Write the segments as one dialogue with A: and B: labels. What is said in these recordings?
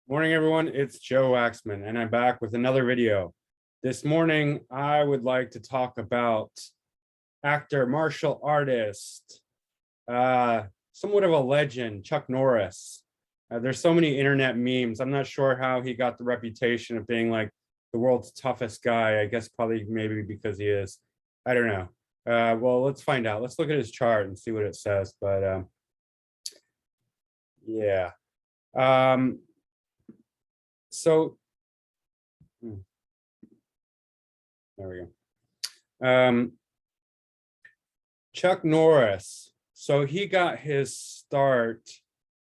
A: Morning, everyone. It's Joe Waxman, and I'm back with another video. This morning, I would like to talk about actor, martial artist, somewhat of a legend, Chuck Norris. There's so many internet memes. I'm not sure how he got the reputation of being like the world's toughest guy. I guess probably maybe because he is. I don't know. Well, let's find out. Let's look at his chart and see what it says. But yeah. So there we go. Chuck Norris. So he got his start.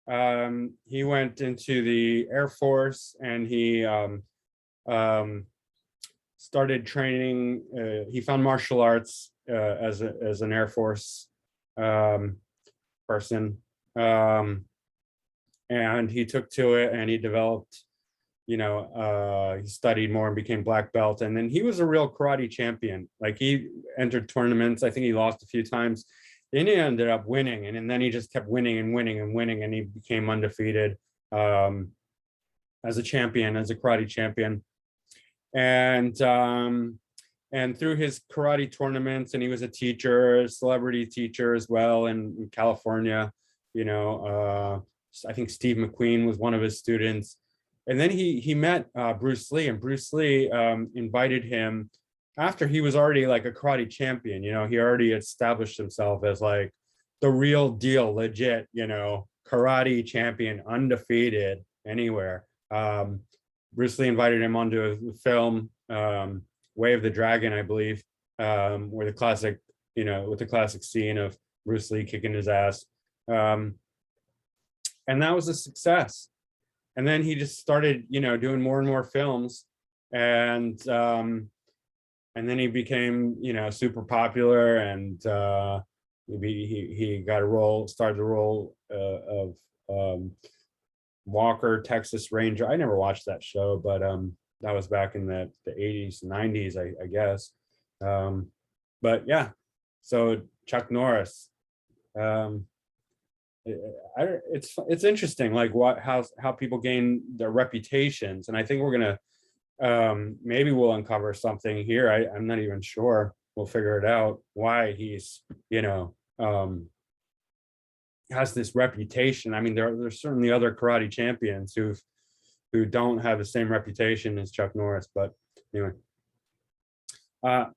A: He went into the Air Force and he started training. He found martial arts as an Air Force person, and he took to it and he developed. He studied more and became black belt, and then he was a real karate champion. Like, he entered tournaments. I think he lost a few times, then he ended up winning, and then he just kept winning and winning and winning, and he became undefeated as a champion, as a karate champion. And through his karate tournaments, and he was a teacher, a celebrity teacher as well in California. I think Steve McQueen was one of his students. And then he met Bruce Lee, and Bruce Lee invited him after he was already like a karate champion. He already established himself as like the real deal, legit, karate champion, undefeated anywhere. Bruce Lee invited him onto a film, Way of the Dragon, I believe, where the classic, with the classic scene of Bruce Lee kicking his ass. And that was a success. And then he just started, doing more and more films, and then he became, super popular, and he got a role, started the role of Walker, Texas Ranger. I never watched that show, but that was back in the 80s, 90s, I guess. But yeah, so Chuck Norris. It's interesting, like how people gain their reputations, and I think we're gonna maybe we'll uncover something here. I'm not even sure. We'll figure it out why he's has this reputation. I mean, there's certainly other karate champions who don't have the same reputation as Chuck Norris, but anyway.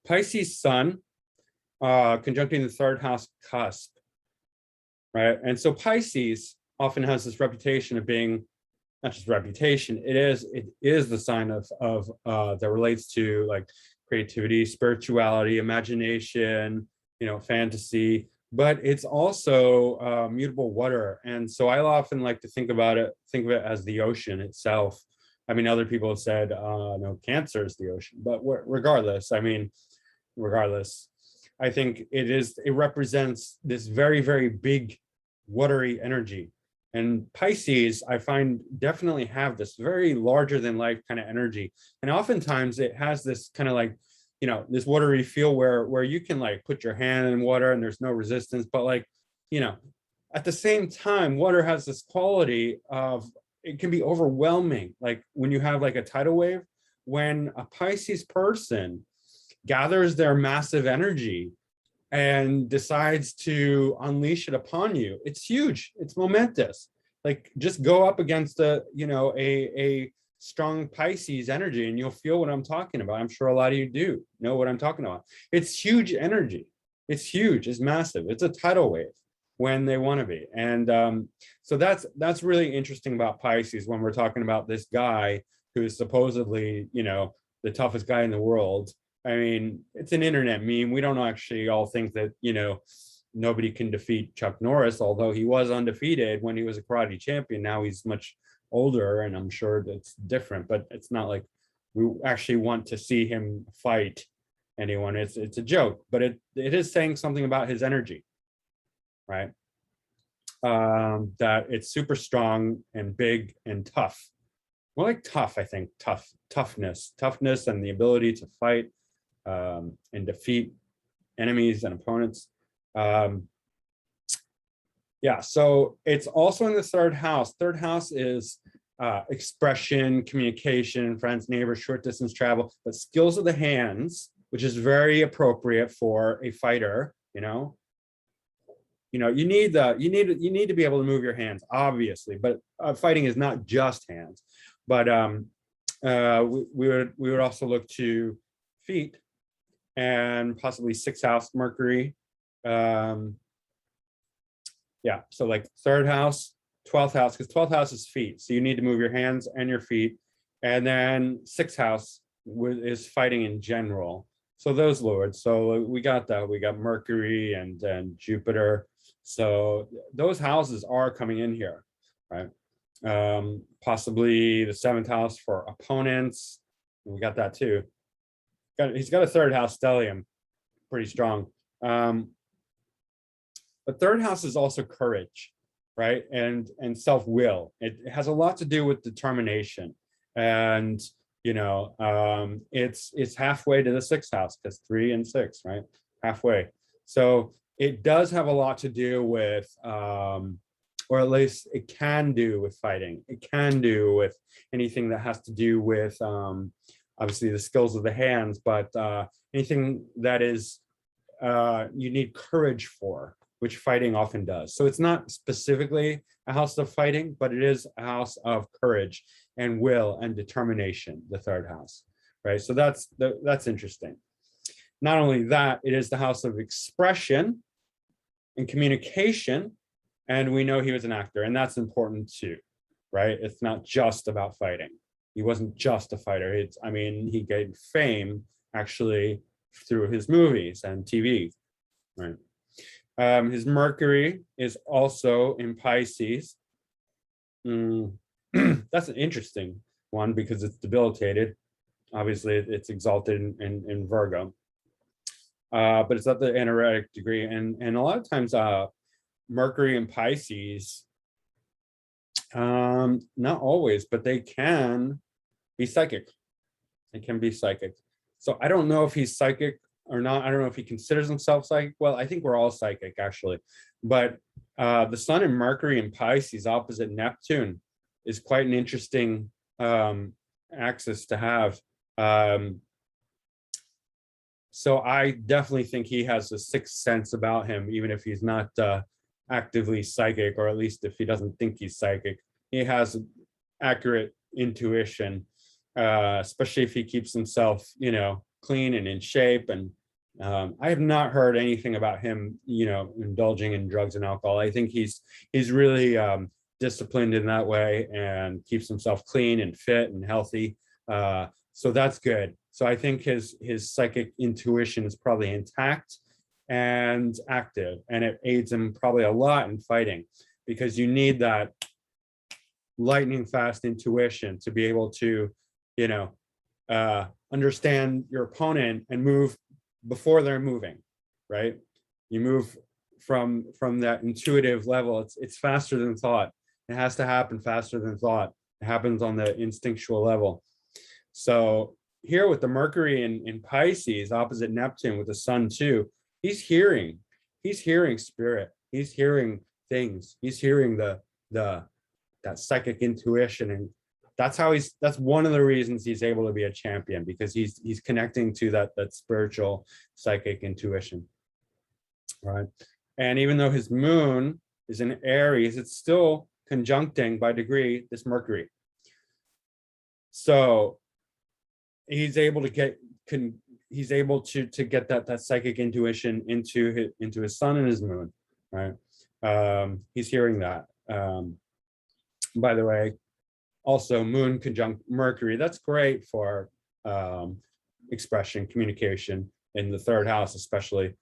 A: Pisces Sun conjuncting the third house cusp. Right. And so Pisces often has this reputation of being, not just reputation, it is the sign of that relates to like creativity, spirituality, imagination, fantasy, but it's also mutable water. And so I often like to think of it as the ocean itself. I mean, other people have said, no, Cancer is the ocean, but regardless, I think it represents this very, very big watery energy. And Pisces, I find, definitely have this very larger than life kind of energy. And oftentimes it has this kind of like, this watery feel where you can like put your hand in water and there's no resistance. But like, at the same time, water has this quality of, it can be overwhelming. Like when you have like a tidal wave, when a Pisces person gathers their massive energy and decides to unleash it upon you, it's huge, it's momentous. Like, just go up against a strong Pisces energy and you'll feel what I'm talking about. I'm sure a lot of you do know what I'm talking about. It's huge energy. It's huge, it's massive. It's a tidal wave when they want to be. And so that's really interesting about Pisces when we're talking about this guy who's supposedly, the toughest guy in the world. I mean, it's an internet meme. We don't actually all think that, nobody can defeat Chuck Norris, although he was undefeated when he was a karate champion. Now he's much older, and I'm sure that's different, but it's not like we actually want to see him fight anyone. It's a joke, but it is saying something about his energy, right? That it's super strong and big and tough. More like tough, I think. Toughness, and the ability to fight and defeat enemies and opponents. Yeah, so it's also in the third house. Third house is expression, communication, friends, neighbors, short distance travel, but skills of the hands, which is very appropriate for a fighter. You need to be able to move your hands, obviously, but fighting is not just hands. But we would also look to feet and possibly sixth house Mercury. Yeah, so like third house, 12th house, because 12th house is feet. So you need to move your hands and your feet. And then sixth house is fighting in general. So those lords. So we got that. We got Mercury and Jupiter. So those houses are coming in here, right? Possibly the seventh house for opponents. We got that too. He's got a third house stellium, pretty strong. The third house is also courage, right? And self-will. It has a lot to do with determination. And it's halfway to the sixth house, because 3 and 6, right? Halfway. So it does have a lot to do with, or at least it can do with fighting. It can do with anything that has to do with, obviously, the skills of the hands, but anything that is you need courage for, which fighting often does. So it's not specifically a house of fighting, but it is a house of courage and will and determination, the third house, right? So that's interesting. Not only that, it is the house of expression and communication, and we know he was an actor, and that's important too, right? It's not just about fighting. He wasn't just a fighter. He gained fame actually through his movies and TV, right? His Mercury is also in Pisces. That's an interesting one because it's debilitated. Obviously, it's exalted in Virgo, but it's at the anaretic degree, and a lot of times Mercury and Pisces, not always, but they can be psychic. They can be psychic. So I don't know if he's psychic or not. I don't know if he considers himself psychic. Well, I think we're all psychic, actually. But the Sun and Mercury in Pisces opposite Neptune is quite an interesting axis to have. So I definitely think he has a sixth sense about him, even if he's not actively psychic, or at least if he doesn't think he's psychic. He has accurate intuition, especially if he keeps himself, clean and in shape. And I have not heard anything about him, indulging in drugs and alcohol. I think he's really disciplined in that way and keeps himself clean and fit and healthy. So that's good. So I think his psychic intuition is probably intact and active, and it aids him probably a lot in fighting, because you need that lightning fast intuition to be able to, understand your opponent and move before they're moving, right? You move from that intuitive level. It's faster than thought. It has to happen faster than thought. It happens on the instinctual level. So here with the Mercury in Pisces opposite Neptune with the Sun too, he's hearing spirit. He's hearing things. He's hearing that psychic intuition, and that's one of the reasons he's able to be a champion, because he's connecting to that spiritual psychic intuition, right? And even though his moon is in Aries, it's still conjuncting by degree this Mercury. So he's able to get that psychic intuition into his Sun and his moon, right? He's hearing that. By the way, also moon conjunct Mercury, that's great for expression, communication in the third house, especially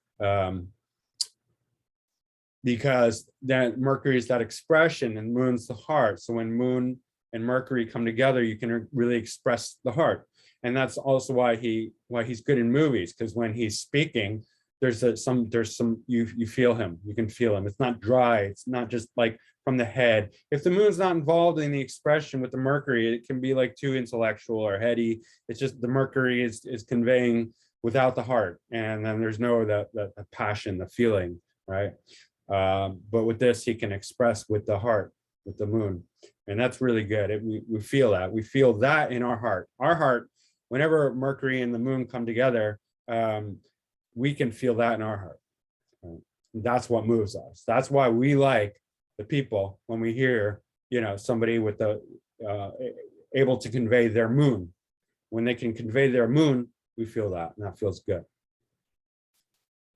A: because that Mercury is that expression and moon's the heart. So when moon and Mercury come together, you can really express the heart. And that's also why he's good in movies, because when he's speaking, there's some you feel him, you can feel him. It's not dry, it's not just like from the head. If the moon's not involved in the expression with the Mercury, it can be like too intellectual or heady. It's just the Mercury is conveying without the heart, and then there's no that passion, the feeling, right? But with this, he can express with the heart. with the moon. And that's really good. We feel that. We feel that in our heart. Our heart, whenever Mercury and the moon come together, we can feel that in our heart. Right? That's what moves us. That's why we like the people when we hear, somebody with the able to convey their moon. When they can convey their moon, we feel that, and that feels good.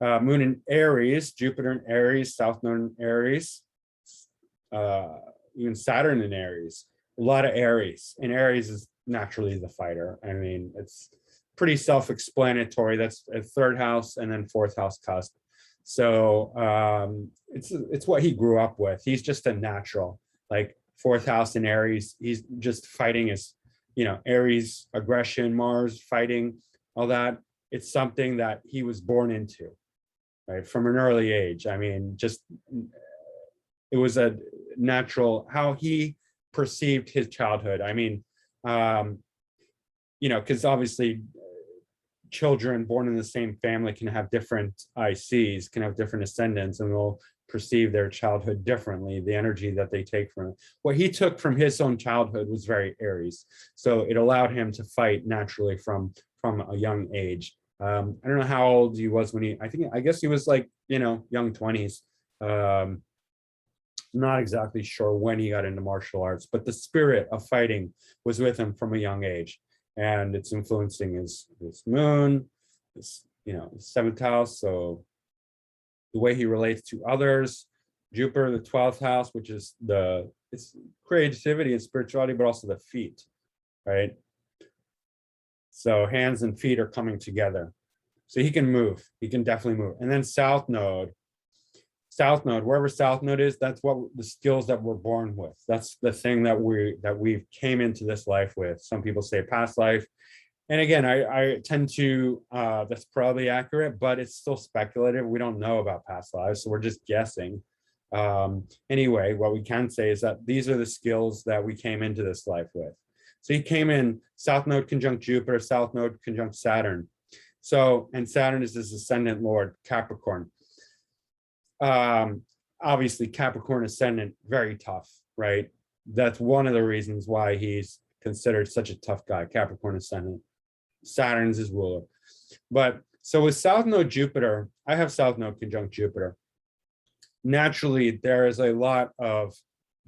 A: Moon in Aries, Jupiter in Aries, South Node in Aries, even Saturn in Aries. A lot of Aries, and Aries is naturally the fighter. I mean, it's pretty self-explanatory. That's a third house and then fourth house cusp. So it's what he grew up with. He's just a natural, like fourth house in Aries. He's just fighting his, Aries aggression, Mars fighting, all that. It's something that he was born into, right, from an early age. I mean, just it was a natural how he perceived his childhood. I mean, because obviously children born in the same family can have different ICs, can have different ascendants, and will perceive their childhood differently, the energy that they take from it. What he took from his own childhood was very Aries. So it allowed him to fight naturally from a young age. I don't know how old he was when I guess he was like, young 20s. Not exactly sure when he got into martial arts, but the spirit of fighting was with him from a young age. And it's influencing his moon, his seventh house. So the way he relates to others, Jupiter, the 12th house, which is it's creativity and spirituality, but also the feet, right? So hands and feet are coming together. So he can move. He can definitely move. And then South Node, wherever South Node is, that's what the skills that we're born with. That's the thing that we came into this life with. Some people say past life. And again, I tend to, that's probably accurate, but it's still speculative. We don't know about past lives, so we're just guessing. Anyway, what we can say is that these are the skills that we came into this life with. So he came in South Node conjunct Jupiter, South Node conjunct Saturn. So, and Saturn is his ascendant lord, Capricorn. Obviously Capricorn ascendant, very tough, right? That's one of the reasons why he's considered such a tough guy. Capricorn ascendant, Saturn's his ruler. But so with South Node Jupiter, I have South Node conjunct Jupiter. Naturally, there is a lot of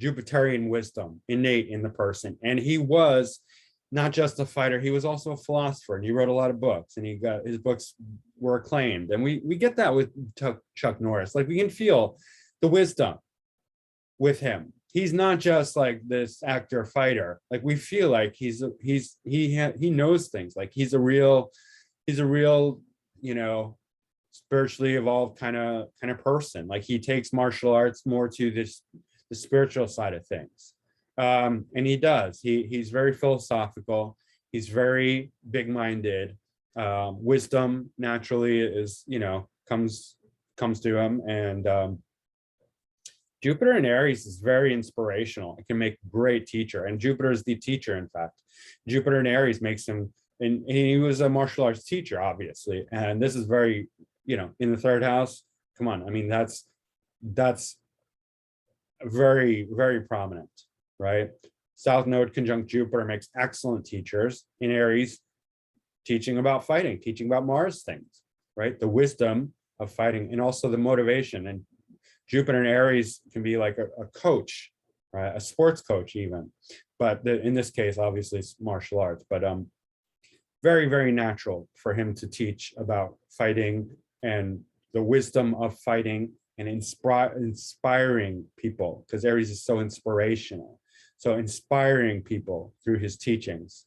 A: Jupiterian wisdom innate in the person, and he was not just a fighter, he was also a philosopher, and he wrote a lot of books, and his books were acclaimed. And we get that with Chuck Norris. Like, we can feel the wisdom with him. He's not just like this actor fighter. Like, we feel like he knows things. Like, he's a real, spiritually evolved kind of person. Like, he takes martial arts more to the spiritual side of things. And he does. He's very philosophical. He's very big-minded. Wisdom naturally is, comes to him. And Jupiter in Aries is very inspirational. It can make a great teacher. And Jupiter is the teacher, in fact. Jupiter in Aries makes him, and he was a martial arts teacher, obviously. And this is very, in the third house. Come on. I mean, that's very, very prominent, right? South Node conjunct Jupiter makes excellent teachers in Aries, teaching about fighting, teaching about Mars things, right? The wisdom of fighting, and also the motivation. And Jupiter in Aries can be like a coach, right? A sports coach even. But in this case, obviously, it's martial arts. But very, very natural for him to teach about fighting and the wisdom of fighting and inspiring people, because Aries is so inspirational. So inspiring people through his teachings,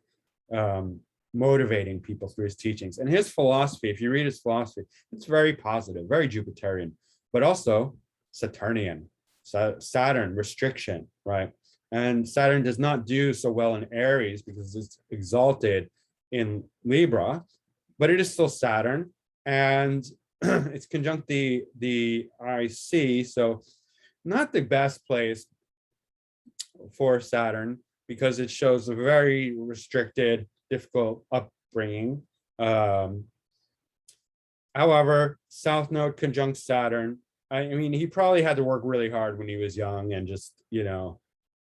A: motivating people through his teachings. And his philosophy, if you read his philosophy, it's very positive, very Jupiterian, but also Saturnian. Saturn, restriction, right? And Saturn does not do so well in Aries because it's exalted in Libra, but it is still Saturn, and it's conjunct the IC, so not the best place for Saturn because it shows a very restricted, difficult upbringing. However, South Node conjunct Saturn. I mean, he probably had to work really hard when he was young and just,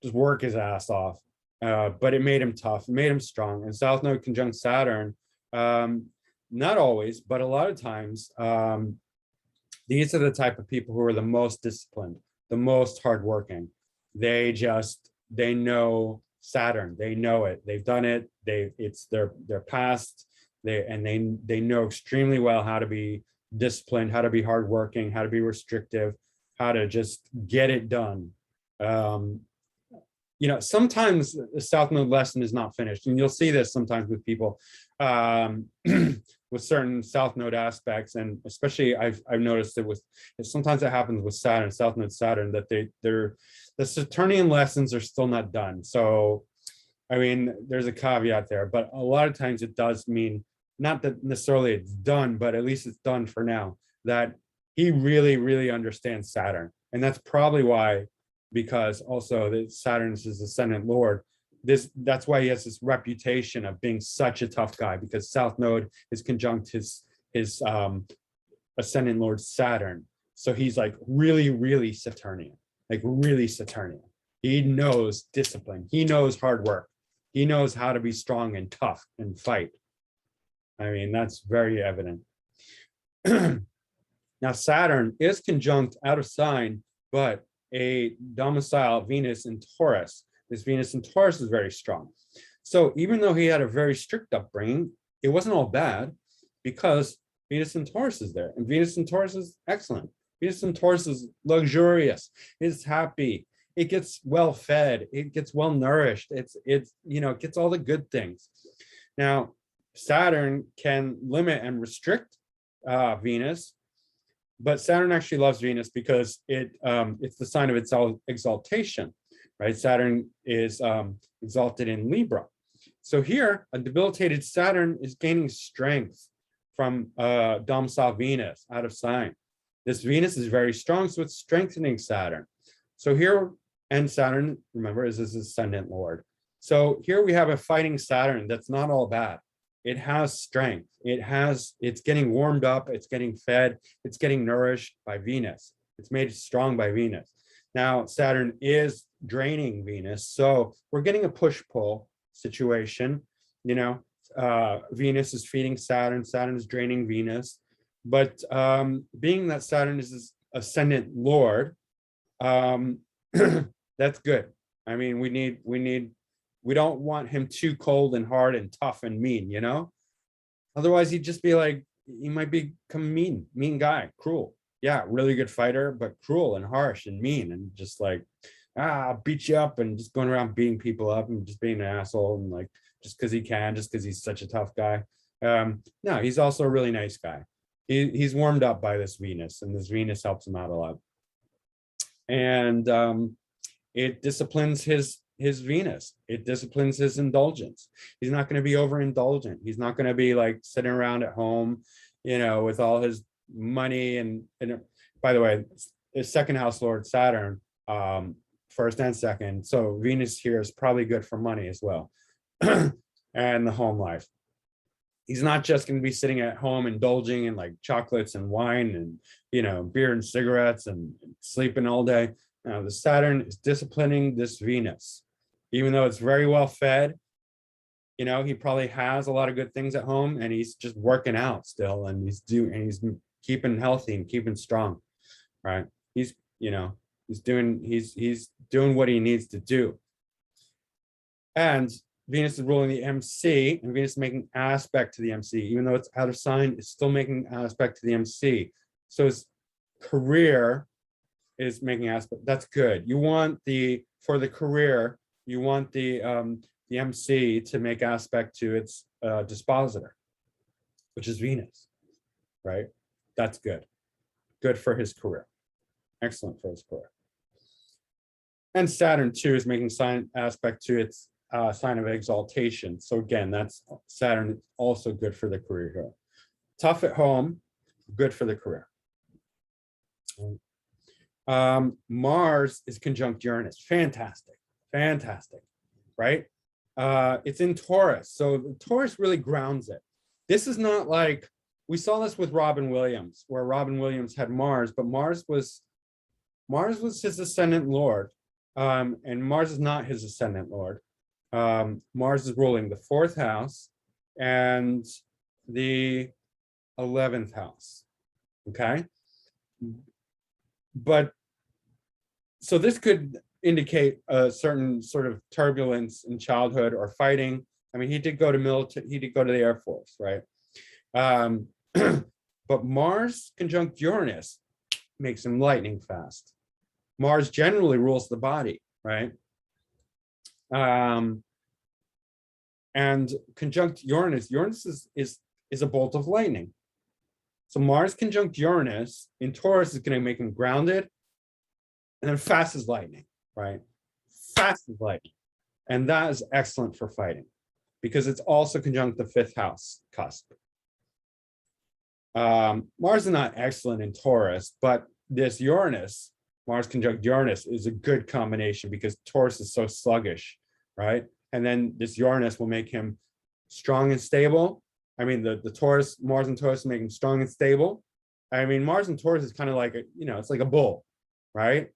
A: just work his ass off. But it made him tough, it made him strong. And South Node conjunct Saturn, not always, but a lot of times, these are the type of people who are the most disciplined, the most hardworking. They know Saturn, they know it, they've done it, it's their past, they know extremely well how to be disciplined, how to be hardworking, how to be restrictive, how to just get it done. Sometimes the South Node lesson is not finished, and you'll see this sometimes with people with certain South Node aspects, and especially I've noticed it with, sometimes it happens with Saturn, South Node Saturn, that the Saturnian lessons are still not done. So, I mean, there's a caveat there, but a lot of times it does mean not that necessarily it's done, but at least it's done for now, that he really, really understands Saturn. And that's probably why, because also that Saturn is his ascendant lord, that's why he has this reputation of being such a tough guy, because South Node is conjunct his ascendant lord Saturn. So he's like really, really Saturnian, like really Saturnian. He knows discipline, he knows hard work, he knows how to be strong and tough and fight. I mean, that's very evident. Now, Saturn is conjunct out of sign, but a domicile Venus in Taurus. This Venus in Taurus is very strong. So even though he had a very strict upbringing, it wasn't all bad, because Venus in Taurus is there, and Venus in Taurus is excellent. Venus in Taurus is luxurious, it's happy, it gets well fed, it gets well nourished, it gets all the good things. Now, Saturn can limit and restrict Venus, but Saturn actually loves Venus because it's the sign of its exaltation, right? Saturn is exalted in Libra. So here, a debilitated Saturn is gaining strength from domicile Venus out of sign. This Venus is very strong, so it's strengthening Saturn. So here, and Saturn, remember, is his ascendant lord. So here we have a fighting Saturn that's not all bad. It has strength. It's getting warmed up. It's getting fed. It's getting nourished by Venus. It's made strong by Venus. Now, Saturn is draining Venus. So we're getting a push-pull situation. Venus is feeding Saturn. Saturn is draining Venus. But being that Saturn is his ascendant lord, that's good. I mean, we don't want him too cold and hard and tough and mean, Otherwise, he'd just be like, he might become mean guy, cruel. Yeah, really good fighter, but cruel and harsh and mean, and just like, I'll beat you up, and just going around beating people up and just being an asshole, and like, just because he can, just because he's such a tough guy. No, he's also a really nice guy. He's warmed up by this Venus, and this Venus helps him out a lot. And it disciplines his Venus. It disciplines his indulgence. He's not going to be overindulgent. He's not going to be like sitting around at home, with all his money. And by the way, his second house lord Saturn, first and second. So Venus here is probably good for money as well, and the home life. He's not just going to be sitting at home indulging in like chocolates and wine and beer and cigarettes and sleeping all day. Now, the Saturn is disciplining this Venus. Even though it's very well fed, he probably has a lot of good things at home, and he's just working out still, and he's keeping healthy and keeping strong, right? He's doing what he needs to do. And Venus is ruling the MC, and Venus is making aspect to the MC. Even though it's out of sign, it's still making aspect to the MC. So his career is making aspect. That's good. For the career, you want the MC to make aspect to its dispositor, which is Venus, right? That's good. Good for his career. Excellent for his career. And Saturn too is making aspect to its sign of exaltation. So again, that's Saturn, also good for the career here. Tough at home, good for the career. Mars is conjunct Uranus. Fantastic, right? It's in Taurus. So Taurus really grounds it. This is not like, we saw this with Robin Williams, where Robin Williams had Mars, but Mars was his ascendant lord. And Mars is not his ascendant lord. Mars is ruling the 4th house and the 11th house. Okay. But so this could indicate a certain sort of turbulence in childhood or fighting. I mean, he did go to military, he did go to the Air Force, right? But Mars conjunct Uranus makes him lightning fast. Mars generally rules the body, right? And conjunct Uranus, Uranus is a bolt of lightning. So Mars conjunct Uranus in Taurus is going to make him grounded, and then fast as lightning, right? Fast as lightning. And that is excellent for fighting because it's also conjunct the 5th house cusp. Mars is not excellent in Taurus, but this Uranus, Mars conjunct Uranus, is a good combination because Taurus is so sluggish, right? And then this Uranus will make him strong and stable. I mean, the Taurus, Mars and Taurus make him strong and stable. I mean, Mars and Taurus is kind of like, it's like a bull, right?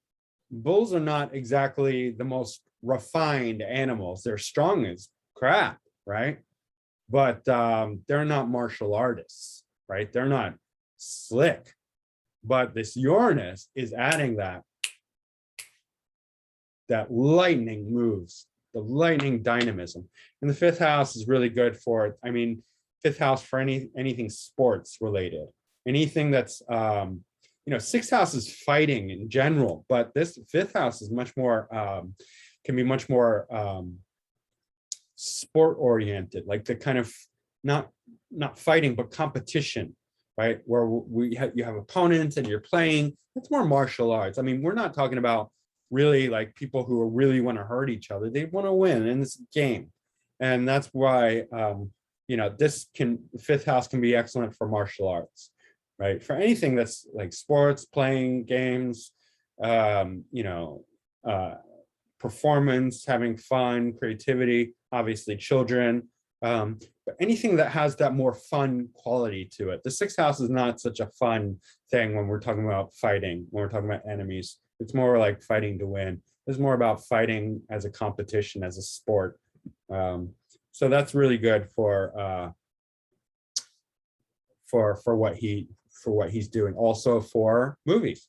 A: Bulls are not exactly the most refined animals. They're strong as crap, right? But they're not martial artists, right? They're not slick. But this Uranus is adding that lightning moves, the lightning dynamism. And the 5th house is really good for it. I mean, 5th house for anything sports related, anything that's 6th house is fighting in general, but this 5th house is much more can be much more sport oriented, like the kind of not fighting but competition, right? Where you have opponents and you're playing. It's more martial arts. I mean, we're not talking about really like people who really want to hurt each other. They want to win in this game, and that's why this 5th house can be excellent for martial arts, right? For anything that's like sports, playing games, performance, having fun, creativity, obviously children, but anything that has that more fun quality to it. The 6th house is not such a fun thing when we're talking about fighting, when we're talking about enemies. It's more like fighting to win. It's more about fighting as a competition, as a sport. So that's really good for what he's doing. Also for movies,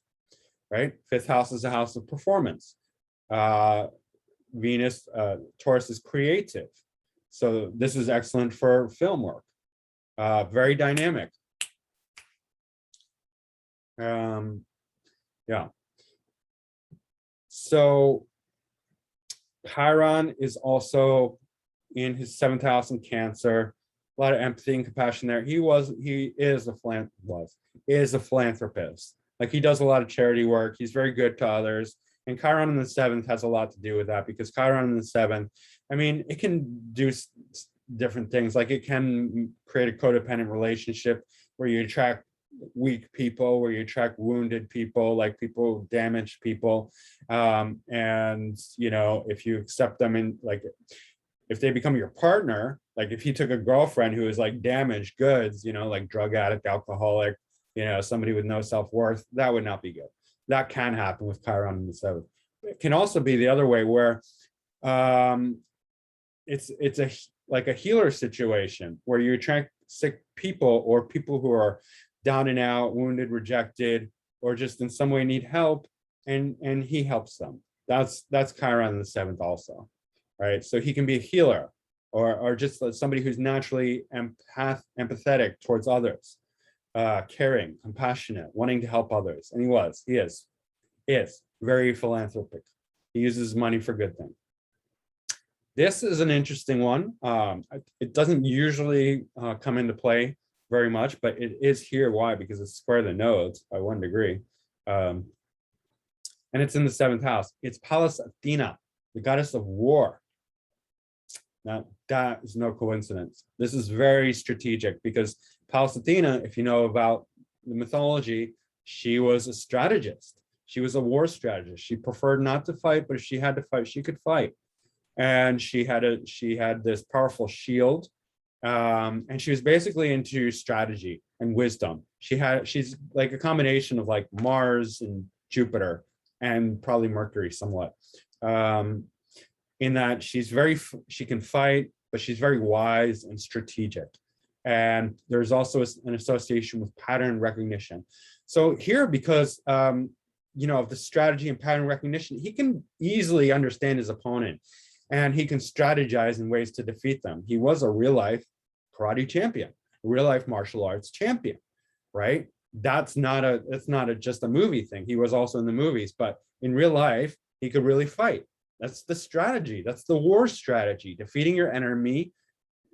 A: right? 5th house is a house of performance. Venus, Taurus is creative. So this is excellent for film work. Very dynamic. Yeah. So Chiron is also in his 7th house in Cancer. A lot of empathy and compassion there. He is a philanthropist. Like, he does a lot of charity work. He's very good to others. And Chiron in the 7th has a lot to do with that, because Chiron in the 7th, I mean, it can do different things. Like, it can create a codependent relationship where you attract weak people, where you attract wounded people, like people, damaged people. And, if you accept them in, like, if they become your partner, like if he took a girlfriend who is like damaged goods, like drug addict, alcoholic, somebody with no self-worth, that would not be good. That can happen with Chiron in the 7th. It can also be the other way, where it's like a healer situation where you attract sick people, or people who are down and out, wounded, rejected, or just in some way need help, and he helps them. That's Chiron in the 7th also, right? So he can be a healer, or just somebody who's naturally empathetic towards others, caring, compassionate, wanting to help others. And he is very philanthropic. He uses money for good things. This is an interesting one. It doesn't usually come into play very much, but it is here. Why? Because it's square the nodes by 1 degree. And it's in the 7th house. It's Pallas Athena, the goddess of war. Now, that is no coincidence. This is very strategic, because Pallas Athena, if you know about the mythology, she was a strategist. She was a war strategist. She preferred not to fight, but if she had to fight, she could fight. And she had this powerful shield, and she was basically into strategy and wisdom. She's like a combination of like Mars and Jupiter, and probably Mercury somewhat. in that she can fight, but she's very wise and strategic. And there's also an association with pattern recognition. So here, because of the strategy and pattern recognition, he can easily understand his opponent, and he can strategize in ways to defeat them. He was a real life karate champion, a real life martial arts champion, right? That's not just a movie thing. He was also in the movies, but in real life, he could really fight. That's the strategy. That's the war strategy. Defeating your enemy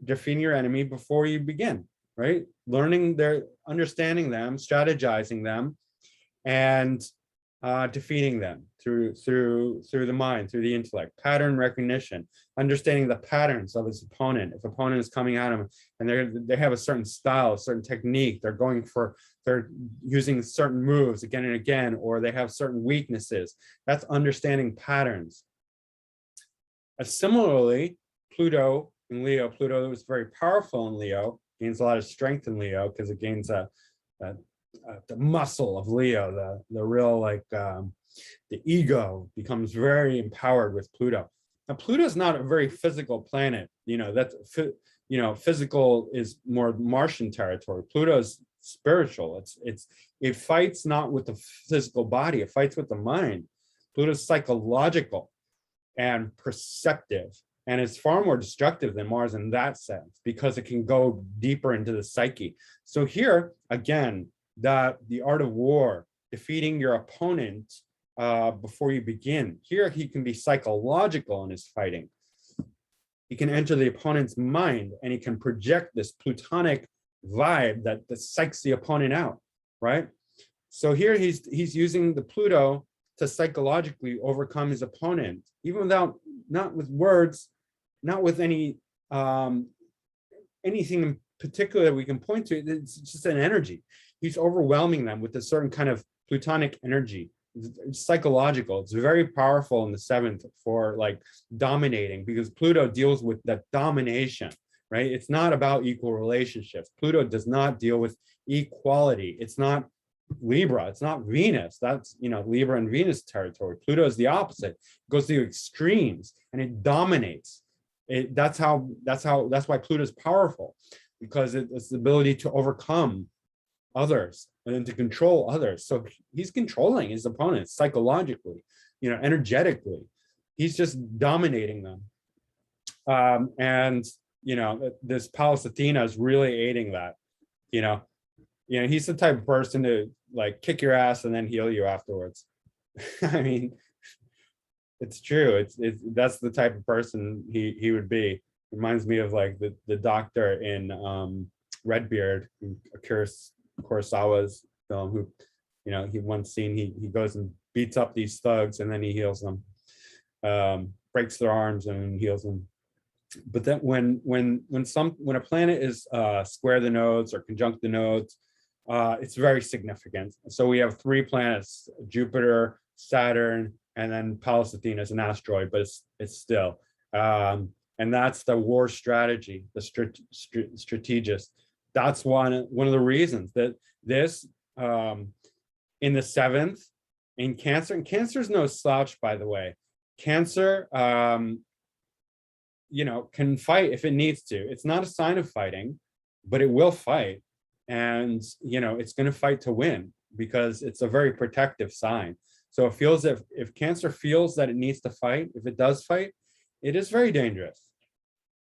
A: before you begin, right? Understanding them, strategizing them, and defeating them through the mind, through the intellect. Pattern recognition, understanding the patterns of his opponent. If opponent is coming at him and they have a certain style, a certain technique, they're using certain moves again and again, or they have certain weaknesses. That's understanding patterns. Similarly, Pluto in Leo, Pluto was very powerful in Leo, gains a lot of strength in Leo because it gains the muscle of Leo, the real the ego becomes very empowered with Pluto. Now, Pluto is not a very physical planet. Physical is more Martian territory. Pluto is spiritual. It fights not with the physical body, it fights with the mind. Pluto is psychological and perceptive, and it's far more destructive than Mars in that sense, because it can go deeper into the psyche. So here, again, the art of war, defeating your opponent before you begin. Here, he can be psychological in his fighting. He can enter the opponent's mind, and he can project this plutonic vibe that psychs the opponent out, right? So here he's using the Pluto to psychologically overcome his opponent, even not with words, not with anything in particular that we can point to. It's just an energy. He's overwhelming them with a certain kind of plutonic energy. It's psychological. It's very powerful in the seventh for dominating, because Pluto deals with that domination, right? It's not about equal relationships. Pluto does not deal with equality. It's not Libra. It's not Venus. That's Libra and Venus territory. Pluto is the opposite. It goes to extremes and it dominates. That's why Pluto is powerful, because it's the ability to overcome others and then to control others. So he's controlling his opponents psychologically, energetically. He's just dominating them. And this Pallas Athena is really aiding that. He's the type of person to kick your ass and then heal you afterwards. I mean, it's true. That's the type of person he would be. Reminds me of the doctor in Redbeard, Kurosawa's film, who he once seen, he goes and beats up these thugs and then he heals them, breaks their arms and heals them. But then when a planet is square the nodes or conjunct the nodes, it's very significant. So we have 3 planets: Jupiter, Saturn, and then Pallas Athena is an asteroid, but it's still. And that's the war strategy, the strategist. That's one of the reasons that this in the 7th in Cancer, and Cancer is no slouch, by the way. Cancer, can fight if it needs to. It's not a sign of fighting, but it will fight. And, it's going to fight to win, because it's a very protective sign. So it feels if Cancer feels that it needs to fight, if it does fight, it is very dangerous.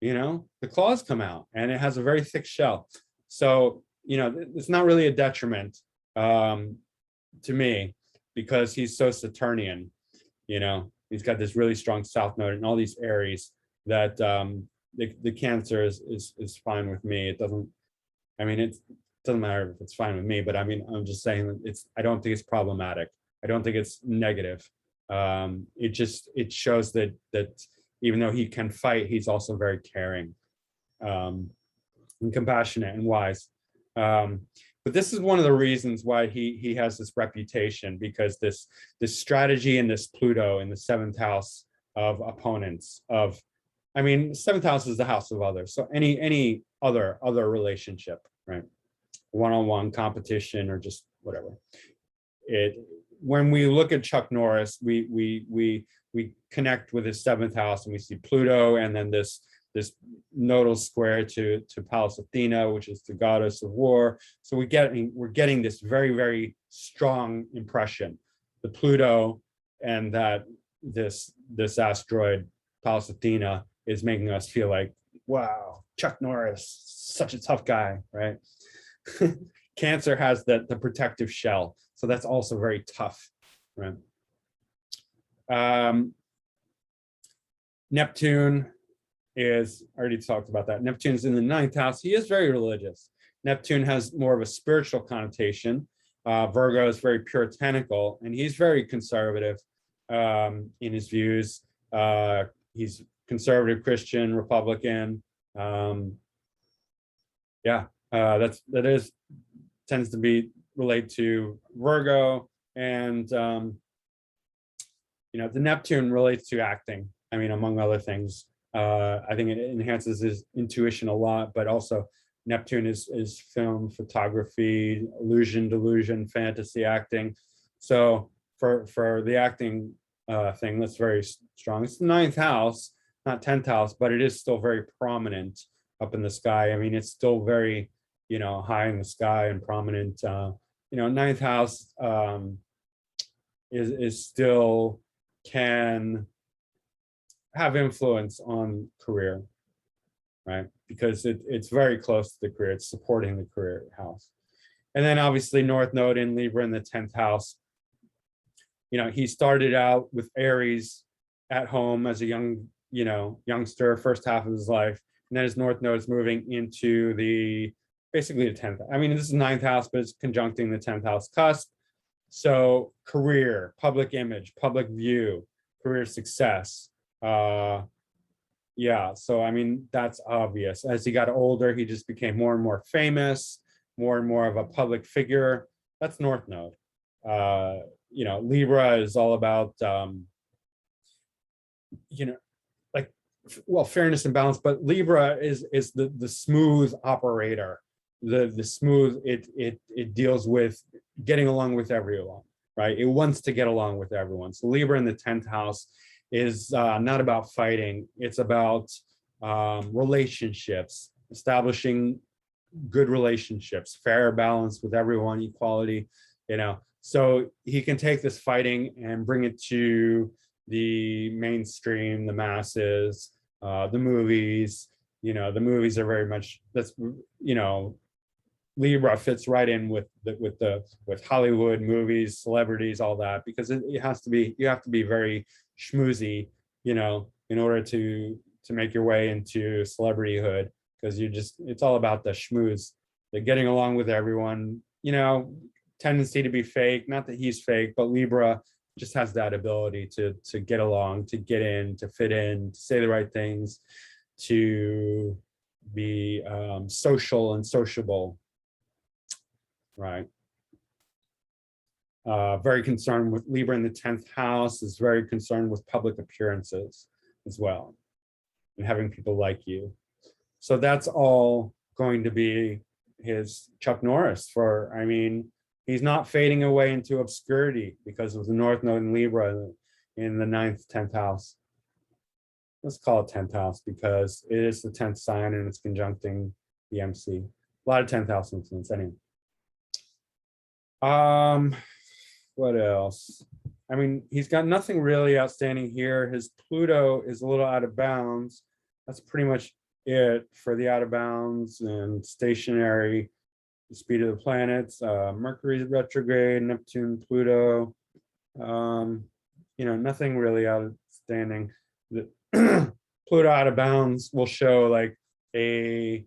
A: The claws come out and it has a very thick shell. So, it's not really a detriment to me, because he's so Saturnian. He's got this really strong south node and all these Aries that the Cancer is fine with me. It doesn't matter if it's fine with me, but I'm just saying that I don't think it's problematic. I don't think it's negative. It shows that even though he can fight, he's also very caring, and compassionate and wise. But this is one of the reasons why he has this reputation, because this strategy and this Pluto in the 7th house of opponents, the 7th house is the house of others. So any other relationship, right? One-on-one competition or just whatever. When we look at Chuck Norris, we we connect with his seventh house, and we see Pluto, and then this nodal square to Pallas Athena, which is the goddess of war. So we're getting this very, very strong impression, the Pluto, and that this asteroid Pallas Athena is making us feel like, wow, Chuck Norris, such a tough guy, right? Cancer has the protective shell, so that's also very tough, right? Neptune is, I already talked about that. Neptune is in the ninth house. He is very religious. Neptune has more of a spiritual connotation. Virgo is very puritanical, and he's very conservative in his views. He's conservative, Christian, Republican. Tends to be relate to Virgo, and the Neptune relates to acting. I mean, among other things, I think it enhances his intuition a lot, but also Neptune is film, photography, illusion, delusion, fantasy, acting. So for the acting thing, that's very strong. It's the ninth house, not 10th house, but it is still very prominent up in the sky. I mean, it's still very, high in the sky and prominent. Ninth house is still can have influence on career, right? Because it's very close to the career. It's supporting the career house. And then obviously North Node in Libra in the 10th house. He started out with Aries at home as a youngster, first half of his life. And then his North Node is moving into basically the 10th. I mean, this is 9th house, but it's conjuncting the 10th house cusp. So career, public image, public view, career success. So I mean, that's obvious. As he got older, he just became more and more famous, more and more of a public figure. That's North Node. Libra is all about, fairness and balance, but Libra is the smooth operator. The smooth, it deals with getting along with everyone, right? It wants to get along with everyone. So Libra in the 10th house is not about fighting. It's about relationships, establishing good relationships, fair balance with everyone, equality, So he can take this fighting and bring it to the mainstream, the masses, the movies. The movies are very much, that's, Libra fits right in with Hollywood movies, celebrities, all that, because it has to be, you have to be very schmoozy, in order to make your way into celebrityhood, because it's all about the schmooze, the getting along with everyone, tendency to be fake. Not that he's fake, but Libra just has that ability to get along, to get in, to fit in, to say the right things, to be social and sociable, right? Very concerned with Libra in the 10th house, is very concerned with public appearances as well, and having people like you. So that's all going to be his Chuck Norris he's not fading away into obscurity because of the North Node in Libra in the 9th, 10th house. Let's call it 10th house because it is the 10th sign and it's conjuncting the MC. A lot of 10th house influence anyway. What else? I mean, he's got nothing really outstanding here. His Pluto is a little out of bounds. That's pretty much it for the out of bounds and stationary, the speed of the planets. Mercury retrograde, Neptune, Pluto. Nothing really outstanding. The Pluto out of bounds will show like a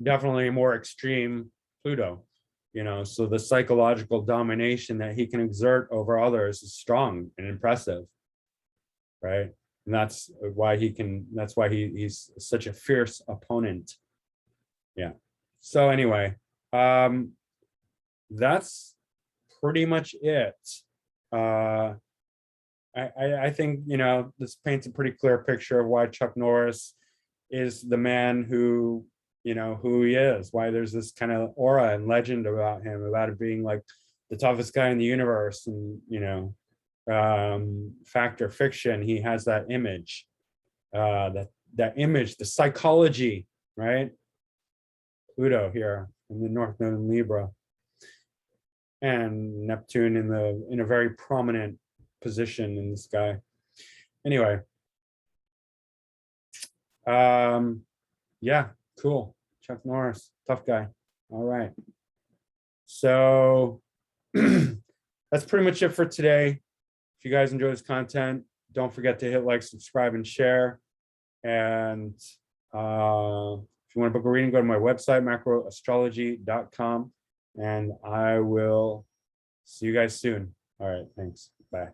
A: definitely more extreme Pluto. So the psychological domination that he can exert over others is strong and impressive, right? And that's why he's such a fierce opponent. Yeah. So anyway, that's pretty much it. I think, this paints a pretty clear picture of why Chuck Norris is the man who he is, why there's this kind of aura and legend about him, about it being like the toughest guy in the universe, and fact or fiction, he has that image, that image, the psychology, right? Pluto here in the North Node in Libra, and Neptune in a very prominent position in the sky. Anyway, yeah, cool. Chuck Norris, tough guy. All right. So that's pretty much it for today. If you guys enjoy this content, don't forget to hit like, subscribe, and share. And if you want to book a reading, go to my website, macroastrology.com, and I will see you guys soon. All right, thanks. Bye.